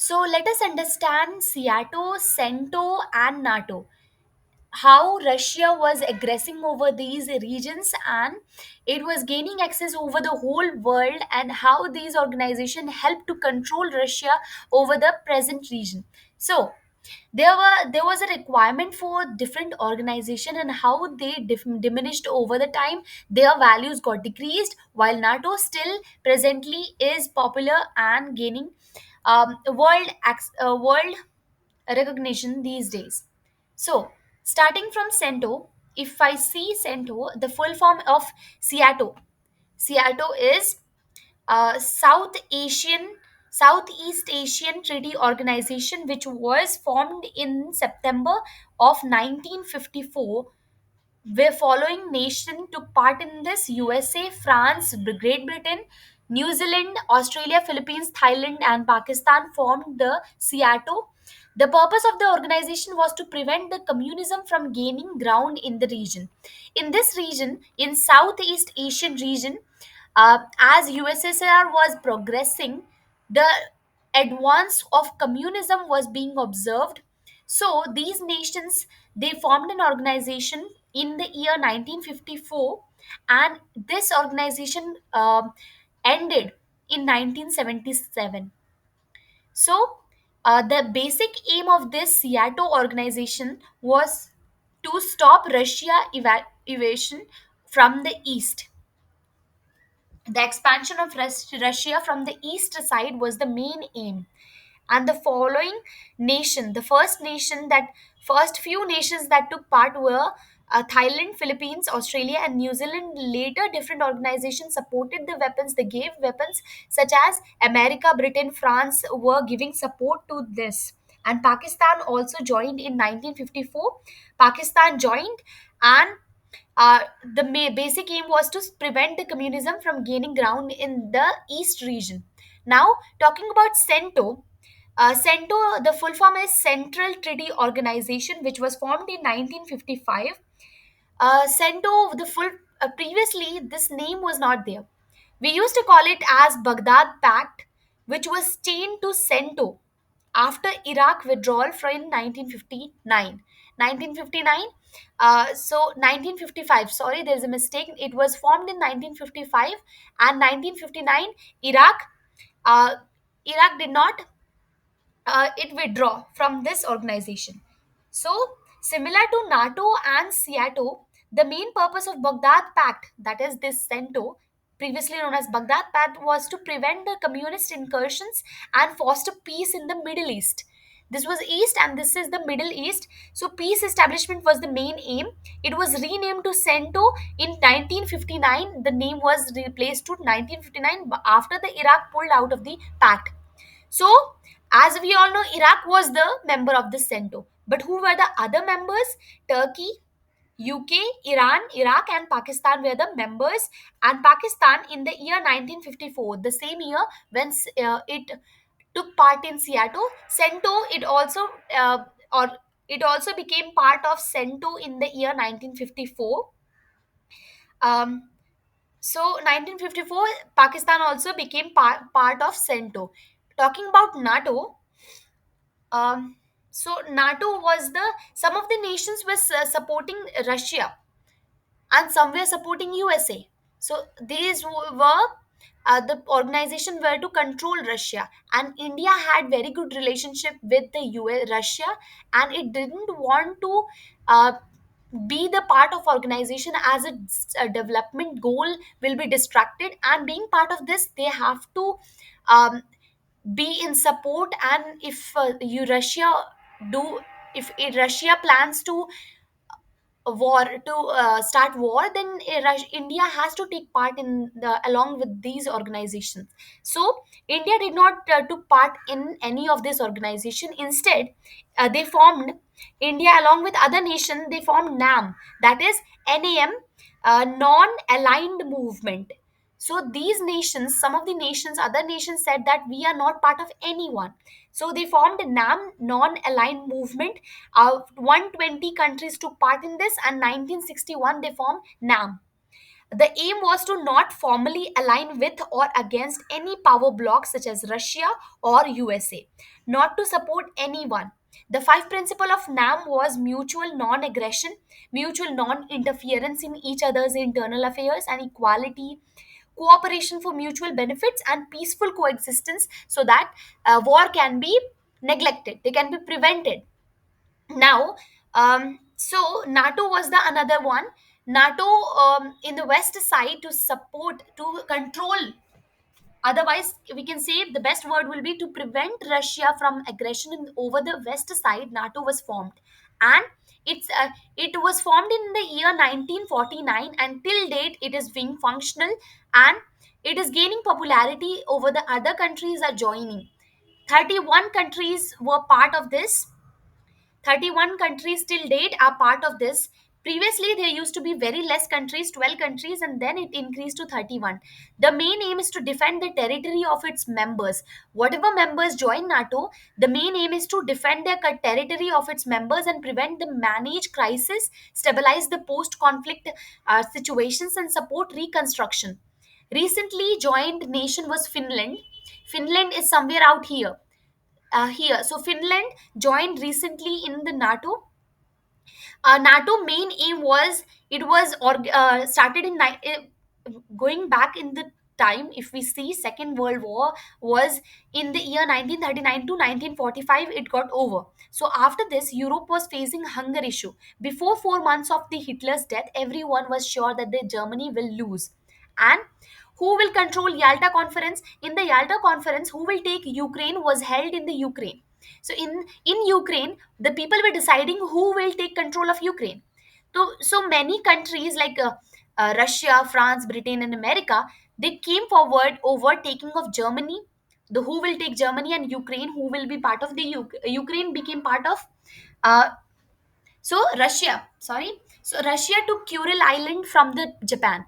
So let us understand Seato, Cento, and Nato. How Russia was aggressing over these regions and it was gaining access over the whole world, and how these organizations helped to control Russia over the present region. So there was a requirement for different organization and how they diminished over the time. Their values got decreased while NATO still presently is popular and gaining world recognition these days. So, starting from Cento, if I see Cento, the full form of Seato. Seato is Southeast Asian Treaty Organization, which was formed in September of 1954, where following nation took part in this: USA, France, Great Britain, New Zealand, Australia, Philippines, Thailand, and Pakistan formed the Seato. The purpose of the organization was to prevent the communism from gaining ground in the region. In this region, in Southeast Asian region, as USSR was progressing, the advance of communism was being observed. So these nations, they formed an organization in the year 1954, and this organization ended in 1977. So the basic aim of this Seattle organization was to stop Russia evasion from the east. The expansion of Russia from the east side was the main aim. And the following nation, the first few nations that took part were Thailand, Philippines, Australia, and New Zealand. Later, different organizations supported the weapons. They gave weapons, such as America, Britain, France were giving support to this. And Pakistan also joined in 1954. Pakistan joined, and basic aim was to prevent the communism from gaining ground in the east region. Now, talking about Cento, Cento, the full form is Central Treaty Organization, which was formed in 1955. Cento, the full previously this name was not there. We used to call it as Baghdad Pact, which was changed to Cento after Iraq withdrawal from 1959. 1959, 1955, sorry, there's a mistake. It was formed in 1955 and 1959, Iraq, uh, Iraq did not it withdraw from this organization. So, similar to NATO and Seato, the main purpose of Baghdad Pact, that is this Cento, previously known as Baghdad Pact, was to prevent the communist incursions and foster peace in the Middle East. This was East and this is the Middle East. So, peace establishment was the main aim. It was renamed to Cento in 1959. The name was replaced to 1959 after the Iraq pulled out of the pact. So, as we all know, Iraq was the member of the Cento. But who were the other members? Turkey, UK, Iran, Iraq, and Pakistan were the members. And Pakistan in the year 1954, the same year when it took part in Seattle, Cento, or it also became part of Cento in the year 1954. Um, so 1954, Pakistan also became part of Cento. Talking about NATO, um, so NATO was the some of the nations were supporting Russia and some were supporting USA. So these were the organization were to control Russia, and India had very good relationship with the Russia, and it didn't want to uh, be the part of organization as a development goal will be distracted, and being part of this they have to um, be in support. And if you Russia do if Russia plans to war to start war, then India has to take part in the along with these organizations. So India did not took part in any of this organization. Instead, they formed India along with other nations, they formed NAM, that is NAM, non aligned movement. So these nations, some of the nations, other nations said that we are not part of anyone. So they formed NAM, non-aligned movement. 120 countries took part in this, and 1961 they formed NAM. The aim was to not formally align with or against any power blocks such as Russia or USA, not to support anyone. The five principle of NAM was mutual non-aggression, mutual non-interference in each other's internal affairs, and equality, cooperation for mutual benefits, and peaceful coexistence, so that war can be neglected, they can be prevented. Now, so Nato was the another one. Nato, in the west side, to support, to control, otherwise we can say the best word will be to prevent Russia from aggression over the west side. Nato was formed, and it was formed in the year 1949, and till date it is being functional, and it is gaining popularity over the other countries are joining. 31 countries were part of this. 31 countries till date are part of this. Previously, there used to be very less countries, 12 countries, and then it increased to 31. The main aim is to defend the territory of its members. Whatever members join NATO, the main aim is to defend their territory of its members and prevent the manage crisis, stabilize the post conflict situations, and support reconstruction. Recently joined nation was Finland. Finland is somewhere out here. Here. So Finland joined recently in the NATO. NATO main aim was, it was started in going back in the time. If we see Second World War was in the year 1939 to 1945, it got over. So after this, Europe was facing hunger issue. Before 4 months of the Hitler's death, everyone was sure that the Germany will lose. And who will control Yalta conference? In the Yalta conference, who will take Ukraine was held in the Ukraine. So in Ukraine, the people were deciding who will take control of Ukraine. So many countries like Russia, France, Britain, and America, they came forward over taking of Germany. The who will take Germany, and Ukraine, who will be part of the Ukraine became part of uh, so Russia took Kuril Island from the Japan.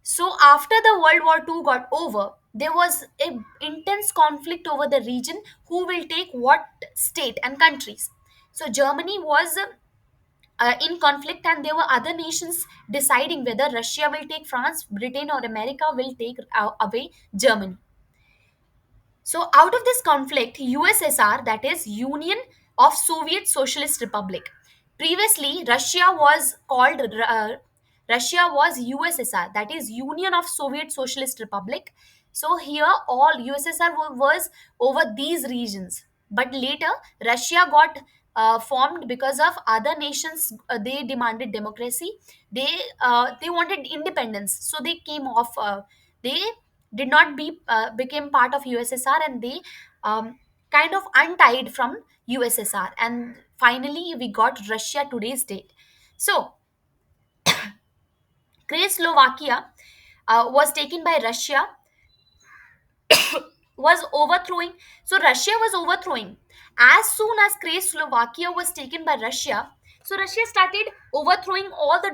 So after the World War II got over, there was a intense conflict over the region who will take what state and countries. So Germany was in conflict, and there were other nations deciding whether Russia will take France, Britain, or America will take away Germany. So, out of this conflict, USSR, that is Union of Soviet Socialist Republic. Previously, Russia was USSR, that is Union of Soviet Socialist Republic. So here, all USSR was over these regions. But later, Russia got formed because of other nations. They demanded democracy. They wanted independence, so they came off. They did not became part of USSR, and they kind of untied from USSR, and finally we got Russia today's date. So Czechoslovakia was taken by Russia, was overthrowing. So Russia was overthrowing. As soon as Czechoslovakia was taken by Russia, so Russia started overthrowing all the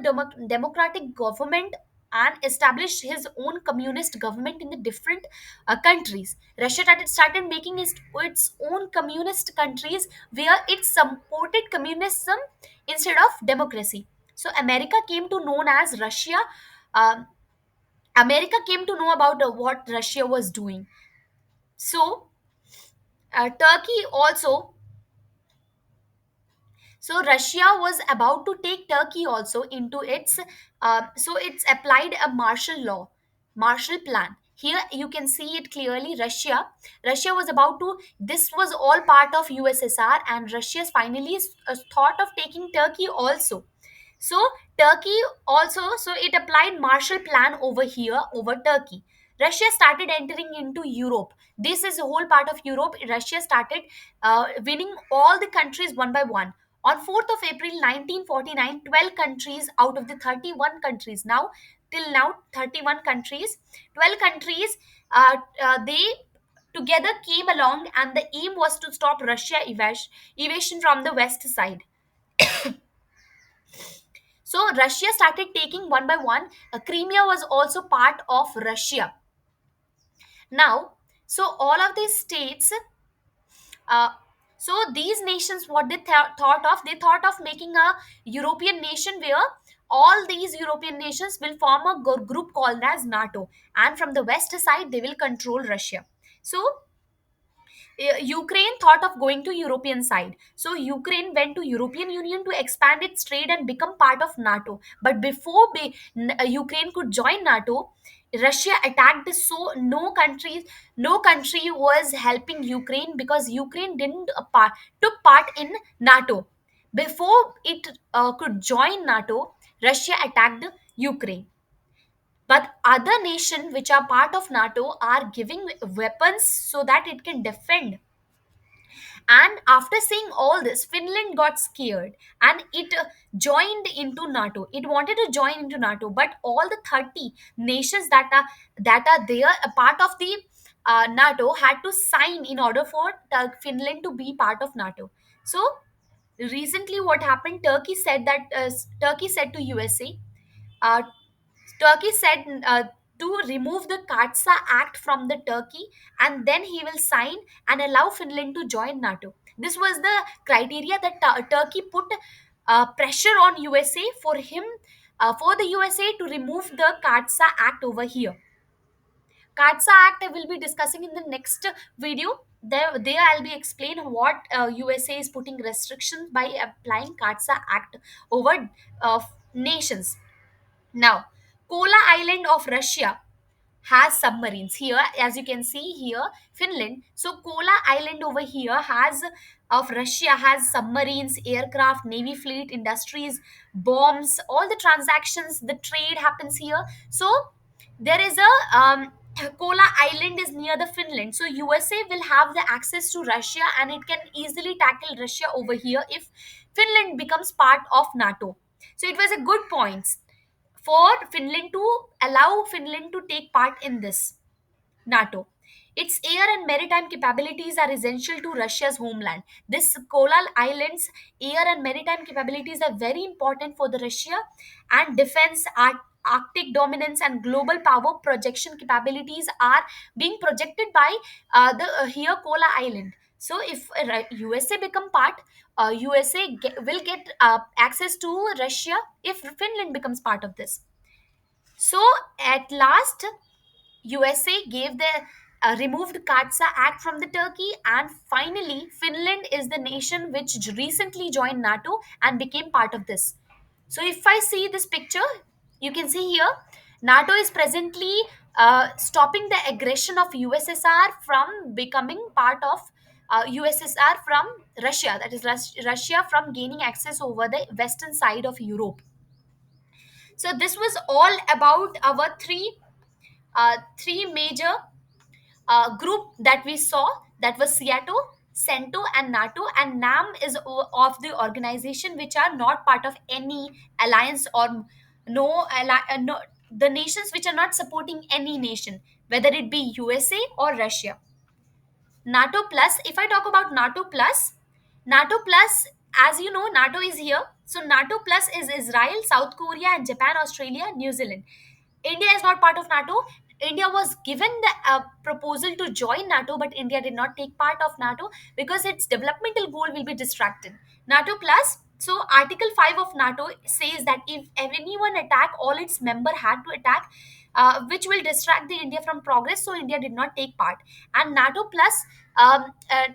democratic government and established his own communist government in the different countries. Russia started making its own communist countries where it supported communism instead of democracy. So America came to known as Russia. Um, America came to know about what Russia was doing. So Turkey also, so Russia was about to take Turkey also into its, so it's applied a martial law, martial plan. Here you can see it clearly. Russia was about to, this was all part of USSR, and Russia's finally thought of taking Turkey also. So Turkey also, so it applied Marshall Plan over here over Turkey. Russia started entering into Europe. This is a whole part of Europe. Russia started winning all the countries one by one. On 4th of April 1949, 12 countries out of the 31 countries, now till now 31 countries, 12 countries, they together came along, and the aim was to stop Russia evasion from the west side. So Russia started taking one by one. Crimea was also part of Russia. Now, so all of these states, uh, so these nations, what they thought of, they thought of making a European nation where All these European nations will form a group called as NATO, and from the west side they will control Russia. So Ukraine thought of going to European side. So Ukraine went to European Union to expand its trade and become part of NATO. But before Ukraine could join NATO, Russia attacked. So no country was helping Ukraine because Ukraine didn't took part in NATO. Before it could join NATO, Russia attacked Ukraine. But other nations which are part of NATO are giving weapons so that it can defend. And after seeing all this, Finland got scared and it joined into NATO. It wanted to join into NATO, but all the 30 nations that are there, a part of the NATO, had to sign in order for Finland to be part of NATO. So recently, what happened? Turkey said to USA, uh, Turkey said to remove the Katsa Act from the Turkey, and then he will sign and allow Finland to join NATO. This was the criteria that Turkey put pressure on USA for for the USA to remove the Katsa Act over here. Katsa Act I will be discussing in the next video. There I'll be explain what USA is putting restrictions by applying Katsa Act over nations. Now, Kola Island of Russia has submarines here, as you can see here, Finland. So Kola Island over here has of Russia has submarines, aircraft, navy fleet, industries, bombs, all the transactions, the trade happens here. So there is a Kola Island is near the Finland. So USA will have the access to Russia and it can easily tackle Russia over here if Finland becomes part of NATO. So it was a good point for Finland to allow Finland to take part in this NATO. Its air and maritime capabilities are essential to Russia's homeland. This Kola Islands' air and maritime capabilities are very important for the Russia and defense, Arctic dominance, and global power projection capabilities are being projected by the here Kola Island. So, if USA become part, will get access to Russia if Finland becomes part of this. So at last, USA gave the removed Katsa Act from the Turkey, and finally, Finland is the nation which recently joined NATO and became part of this. So if I see this picture, you can see here, NATO is presently stopping the aggression of USSR from becoming part of USSR from Russia, that is Russia from gaining access over the western side of Europe. So this was all about our three major group that we saw, that was Seato, Cento, and Nato. And NAM is of the organization which are not part of any alliance or no, the nations which are not supporting any nation, whether it be USA or Russia. NATO plus, if I talk about NATO plus, as you know, NATO is here. So NATO plus is Israel, South Korea, and Japan, Australia, New Zealand. India is not part of NATO. India was given the proposal to join NATO, but India did not take part of NATO because its developmental goal will be distracted. NATO plus. So Article 5 of NATO says that if anyone attack, all its member had to attack, which will distract the India from progress. So India did not take part. And NATO plus. Um, uh,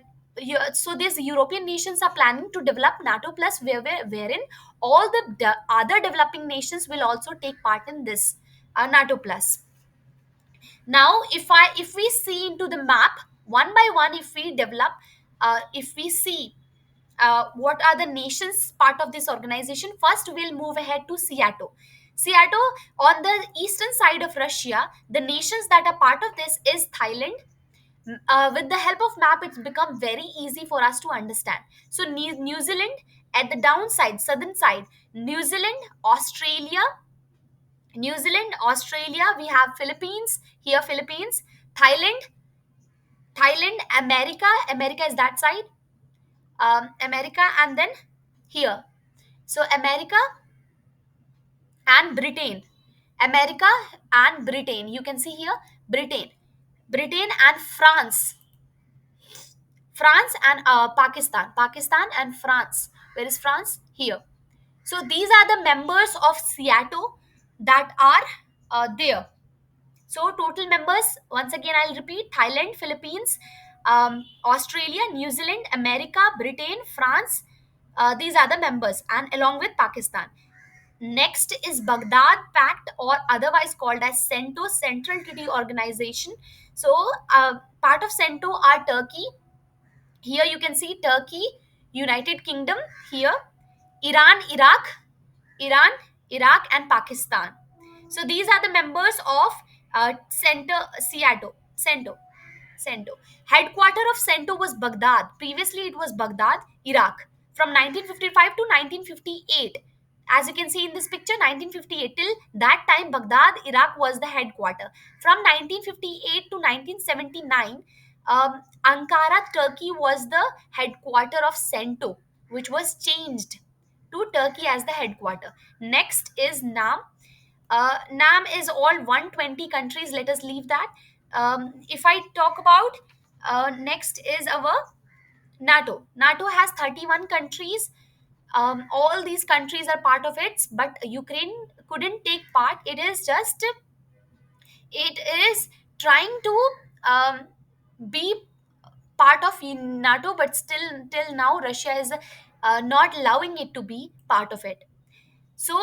so these European nations are planning to develop NATO plus, wherein all the other developing nations will also take part in this NATO plus. Now if we see into the map one by one, if we develop, if we see what are the nations part of this organization, first we'll move ahead to Seato. Seato, on the eastern side of Russia, the nations that are part of this is Thailand. With the help of map, it's become very easy for us to understand. So New Zealand at the downside, southern side, New Zealand, Australia, we have Philippines, here Philippines, Thailand, America is that side, America, and then here. So America and Britain. America and Britain. You can see here Britain. Britain and France. France and Pakistan. Pakistan and France. Where is France? Here. So these are the members of Seato that are there. So total members, once again I'll repeat: Thailand, Philippines, Australia, New Zealand, America, Britain, France. These are the members, and along with Pakistan. Next is Baghdad Pact, or otherwise called as Cento, Central Treaty Organization. So part of Cento are Turkey. Here you can see Turkey, United Kingdom. Here Iran, Iran, Iraq, and Pakistan. So these are the members of Center Seattle, Cento. Cento. Headquarter of Cento was Baghdad. Previously, it was Baghdad, Iraq, from 1955 to 1958. As you can see in this picture, 1958 till that time, Baghdad, Iraq was the headquarter. From 1958 to 1979, Ankara, Turkey was the headquarter of Cento, which was changed to Turkey as the headquarter. Next is NAM. NAM is all 120 countries. Let us leave that. If I talk about next is our NATO. NATO has 31 countries. All these countries are part of it, but Ukraine couldn't take part. It is trying to um, be part of NATO, but still till now Russia is not allowing it to be part of it. So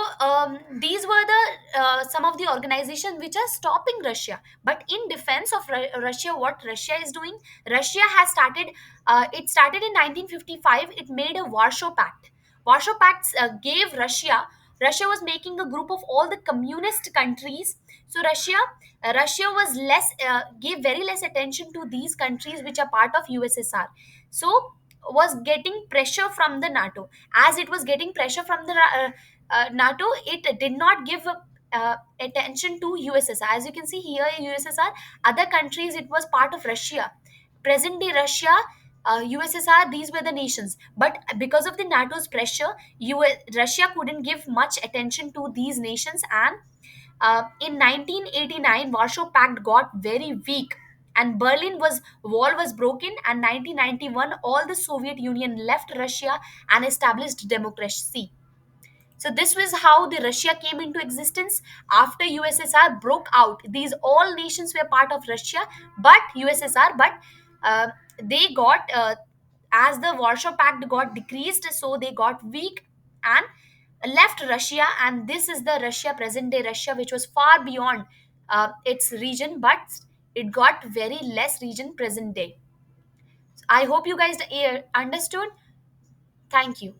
these were the some of the organizations which are stopping Russia. But in defense of Russia, what Russia is doing, Russia has started. It started in 1955. It made a Warsaw Pact. Warsaw Pact gave Russia. Russia was making a group of all the communist countries. So Russia was less gave very less attention to these countries which are part of USSR. So was getting pressure from the NATO. As it was getting pressure from the NATO, it did not give attention to USSR. As you can see here in USSR, other countries, it was part of Russia. Present day Russia, USSR, these were the nations. But because of the NATO's pressure, Russia couldn't give much attention to these nations. And in 1989, Warsaw Pact got very weak. And Berlin was wall was broken, and 1991 all the Soviet Union left Russia and established democracy. So this was how the Russia came into existence after USSR broke out. These all nations were part of Russia, but USSR, but uh, they got as the Warsaw Pact got decreased, so they got weak and left Russia. And this is the Russia, present day Russia, which was far beyond its region, but it got very less region present day. I hope you guys understood. Thank you.